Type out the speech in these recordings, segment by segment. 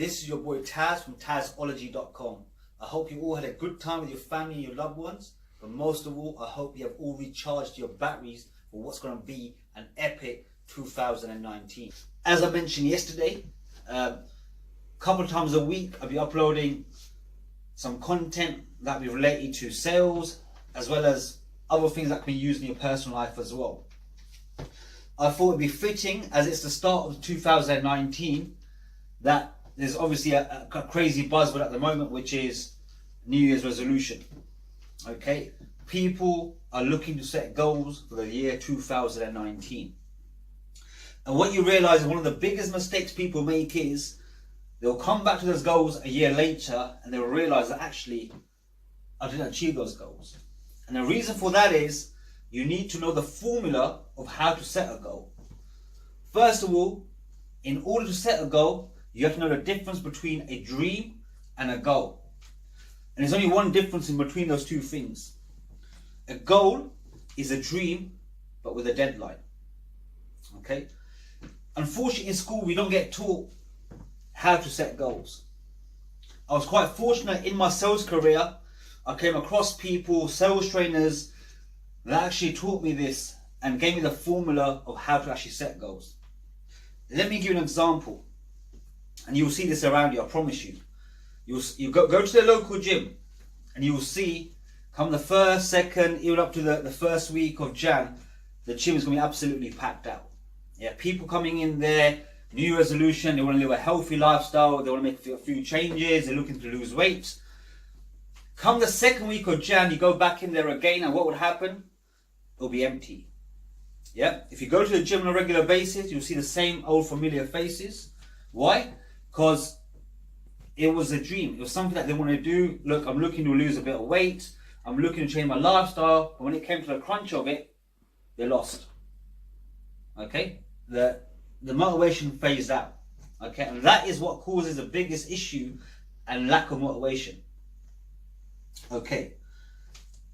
This is your boy Taz from TazOlogy.com. I hope you all had a good time with your family and your loved ones, but most of all, I hope you have all recharged your batteries for what's going to be an epic 2019. As I mentioned yesterday, a couple of times a week I'll be uploading some content that will be related to sales, as well as other things that can be used in your personal life as well. I thought it'd be fitting, as it's the start of 2019, that there's obviously a crazy buzzword at the moment, which is New Year's resolution. Okay, people are looking to set goals for the year 2019. And what you realize is one of the biggest mistakes people make is they'll come back to those goals a year later and they'll realize that actually I didn't achieve those goals. And the reason for that is you need to know the formula of how to set a goal. First of all, in order to set a goal, you have to know the difference between a dream and a goal. And there's only one difference in between those two things. A goal is a dream, but with a deadline. Okay? Unfortunately, in school, we don't get taught how to set goals. I was quite fortunate in my sales career. I came across people, sales trainers, that actually taught me this and gave me the formula of how to actually set goals. Let me give you an example. And you'll see this around you, I promise you. You go to the local gym and you will see, come the first, second, even up to the first week of Jan, the gym is going to be absolutely packed out. Yeah, people coming in there, new resolution, they want to live a healthy lifestyle, they want to make a few changes, they're looking to lose weight. Come the second week of Jan, you go back in there again, and what would happen? It'll be empty. Yeah, if you go to the gym on a regular basis, you'll see the same old familiar faces. Why? Because it was a dream. It was something that they want to do. Look, I'm looking to lose a bit of weight. I'm looking to change my lifestyle. But when it came to the crunch of it, they lost. Okay? The motivation phased out. Okay? And that is what causes the biggest issue and lack of motivation. Okay.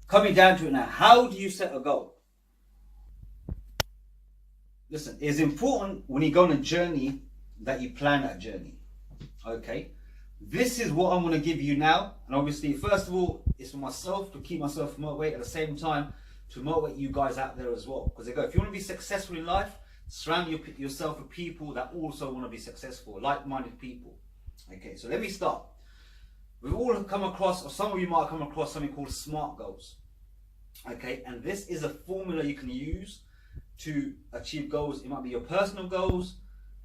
Coming down to it now, how do you set a goal? Listen, it's important when you go on a journey that you plan that journey. Okay, this is what I'm going to give you now, and obviously first of all it's for myself, to keep myself motivated, at the same time to motivate you guys out there as well, because they go, if you want to be successful in life, surround yourself with people that also want to be successful, like-minded people. Okay, so let me start. We've all come across, or some of you might have come across, something called SMART goals. Okay, and this is a formula you can use to achieve goals. It might be your personal goals,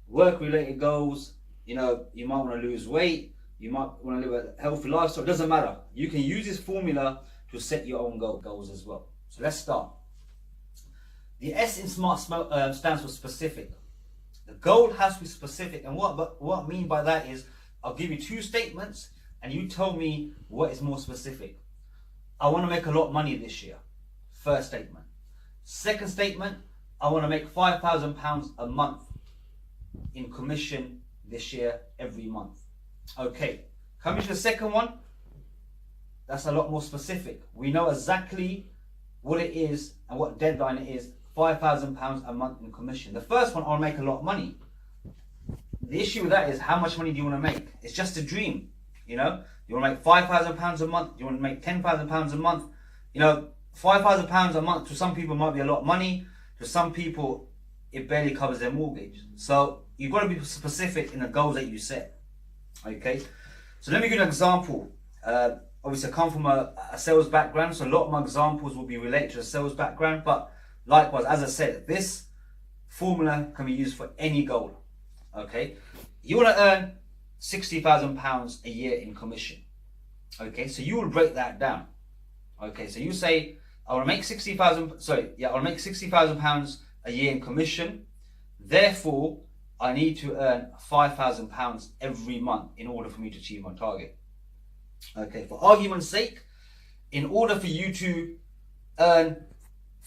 work-related goals. You know, you might want to lose weight, you might want to live a healthy lifestyle. It doesn't matter. You can use this formula to set your own goals as well. So let's start. The S in SMART stands for specific. The goal has to be specific, and what I mean by that is, I'll give you two statements and you tell me what is more specific. I want to make a lot of money this year. First statement. Second statement, I want to make £5,000 a month in commission this year, every month. Okay, coming to the second one, that's a lot more specific. We know exactly what it is and what deadline it is. £5,000 a month in commission. The first one, I'll make a lot of money. The issue with that is, how much money do you want to make? It's just a dream. You know, you want to make £5,000 a month, you want to make £10,000 a month. You know, £5,000 a month to some people might be a lot of money. To some people, it barely covers their mortgage. So you've got to be specific in the goals that you set. Okay, so let me give you an example. Obviously, I come from a sales background, so a lot of my examples will be related to the sales background. But likewise, as I said, this formula can be used for any goal. Okay, you want to earn £60,000 a year in commission. Okay, so you will break that down. Okay, so you say, I want to make £60,000 a year in commission. Therefore, I need to earn £5,000 every month in order for me to achieve my target. Okay, for argument's sake, in order for you to earn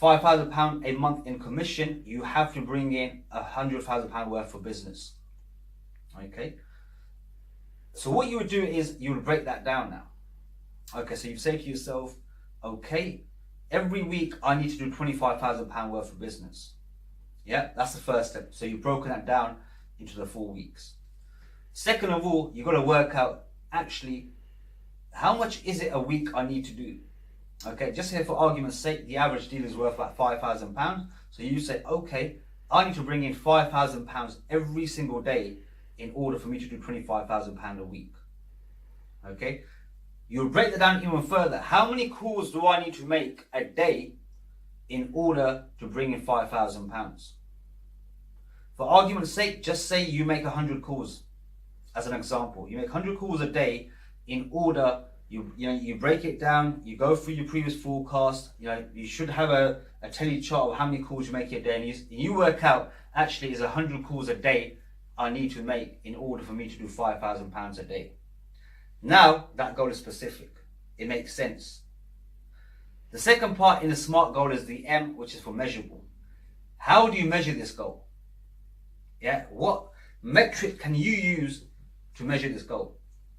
£5,000 a month in commission, you have to bring in £100,000 worth of business. Okay, so what you would do is you would break that down now. Okay, so you say to yourself, okay, every week I need to do £25,000 worth of business. Yeah, that's the first step. So you've broken that down into the 4 weeks. Second of all, you've got to work out actually how much is it a week I need to do. Okay, just here for argument's sake, the average deal is worth about £5,000. So you say, okay, I need to bring in £5,000 every single day in order for me to do £25,000 a week. Okay, you'll break that down even further. How many calls do I need to make a day in order to bring in £5,000? For argument's sake, just say you make 100 calls as an example. You make 100 calls a day in order, you break it down, you go through your previous forecast, you should have a tele chart of how many calls you make a day, and you work out actually is 100 calls a day I need to make in order for me to do £5,000 a day. Now that goal is specific. It makes sense. The second part in the SMART goal is the M, which is for measurable. How do you measure this goal? Yeah, what metric can you use to measure this goal?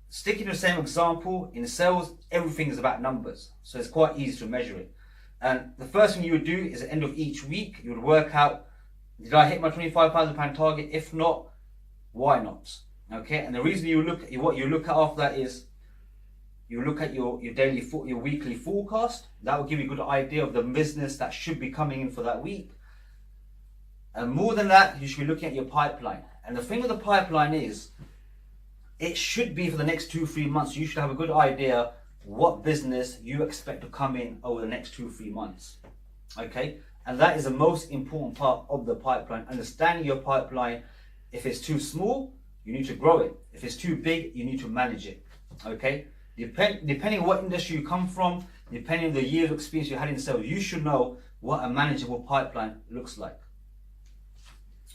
Sticking to the same example, in sales, everything is about numbers. So it's quite easy to measure it. And the first thing you would do is at the end of each week, you would work out, did I hit my £25,000 target? If not, why not? Okay, and the reason what you look at after that is, you look at your weekly forecast. That will give you a good idea of the business that should be coming in for that week. And more than that, you should be looking at your pipeline. And the thing with the pipeline is, it should be for the next 2-3 months. You should have a good idea what business you expect to come in over the next 2-3 months. Okay, and that is the most important part of the pipeline. Understanding your pipeline. If it's too small, you need to grow it. If it's too big, you need to manage it. Okay, depending on what industry you come from, depending on the years of experience you had in sales, you should know what a manageable pipeline looks like.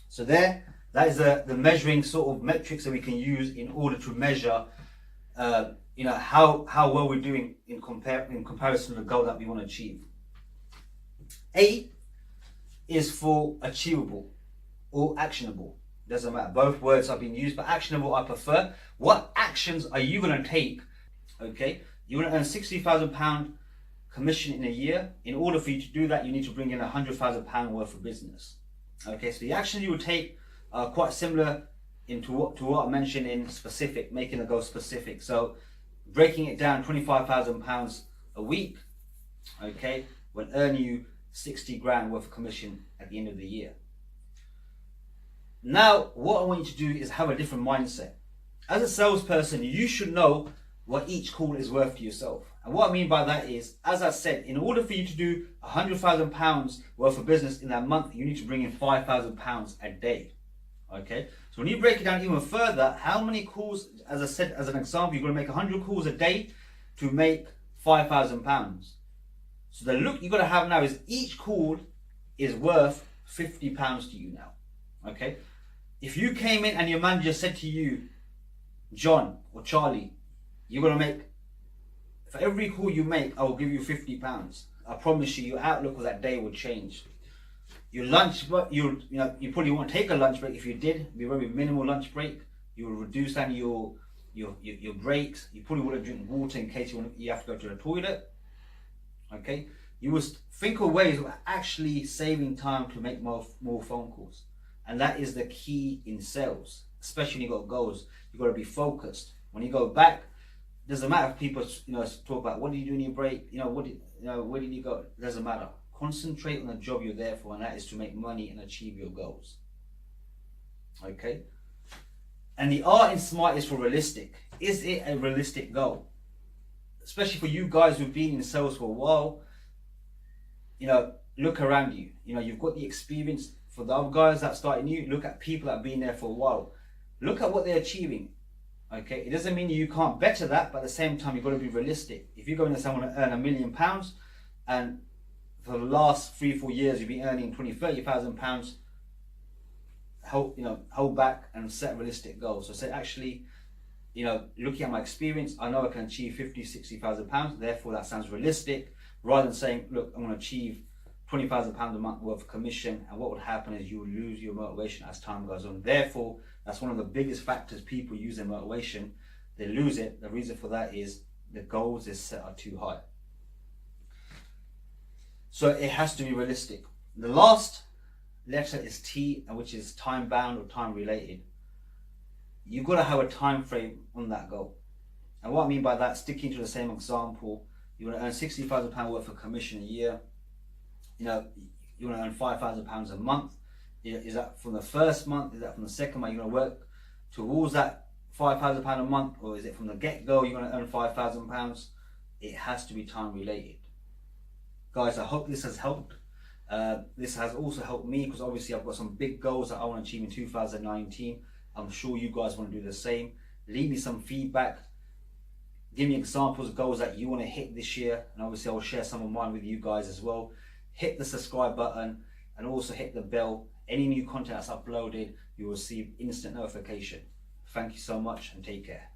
So that is the measuring sort of metrics that we can use in order to measure, how well we're doing in comparison to the goal that we want to achieve. A is for achievable or actionable. Doesn't matter. Both words are being used, but actionable I prefer. What actions are you going to take? Okay, you want to earn £60,000 commission in a year. In order for you to do that, you need to bring in £100,000 worth of business. Okay, so the actions you would take are quite similar to what I mentioned in specific, making the goal specific. So breaking it down, £25,000 a week, okay, will earn you 60 grand worth of commission at the end of the year. Now, what I want you to do is have a different mindset. As a salesperson, you should know what each call is worth to yourself. And what I mean by that is, as I said, in order for you to do £100,000 worth of business in that month, you need to bring in £5,000 a day. Okay, so when you break it down even further, how many calls, as I said, as an example, you're going to make 100 calls a day to make £5,000. So the look you've got to have now is each call is worth £50 to you now. Okay, if you came in and your manager said to you, John or Charlie, you're going to make, for every call you make, I will give you £50. I promise you, your outlook of that day will change. Your lunch, you probably won't take a lunch break. If you did, it'd be a very minimal lunch break. You will reduce down your breaks. You probably wouldn't drink water in case you have to go to the toilet. Okay, you will think of ways of actually saving time to make more phone calls, and that is the key in sales. Especially when you got goals, you got to be focused. When you go back, doesn't matter if people talk about what did you do in your break. Where did you go? It doesn't matter. Concentrate on the job you're there for, and that is to make money and achieve your goals. Okay? And the R in SMART is for realistic. Is it a realistic goal? Especially for you guys who've been in sales for a while, look around you. You've got the experience. For the other guys that started new, look at people that have been there for a while. Look at what they're achieving. Okay? It doesn't mean you can't better that, but at the same time, you've got to be realistic. If you're going to someone to earn £1 million, and for the last 3-4 years you've been earning £20,000-30,000, hold back and set realistic goals. So say, actually, looking at my experience, I know I can achieve £50,000-60,000, therefore that sounds realistic, rather than saying, look, I'm going to achieve £20,000 a month worth of commission, and what would happen is you would lose your motivation as time goes on. Therefore, that's one of the biggest factors people use their motivation. They lose it. The reason for that is the goals they set are too high. So it has to be realistic. The last letter is T, which is time bound or time related. you've got to have a time frame on that goal. And what I mean by that, sticking to the same example, you want to earn £60,000 worth of commission a year. You know, you want to earn £5,000 a month. Is that from the first month? Is that from the second month? You're going to work towards that £5,000 a month, or is it from the get-go you're going to earn £5,000? It has to be time related. Guys, I hope this has helped. This has also helped me, because obviously I've got some big goals that I want to achieve in 2019. I'm sure you guys want to do the same. Leave me some feedback. Give me examples of goals that you want to hit this year, and obviously I'll share some of mine with you guys as well. Hit the subscribe button and also hit the bell. Any new content that's uploaded, you will receive instant notification. Thank you so much and take care.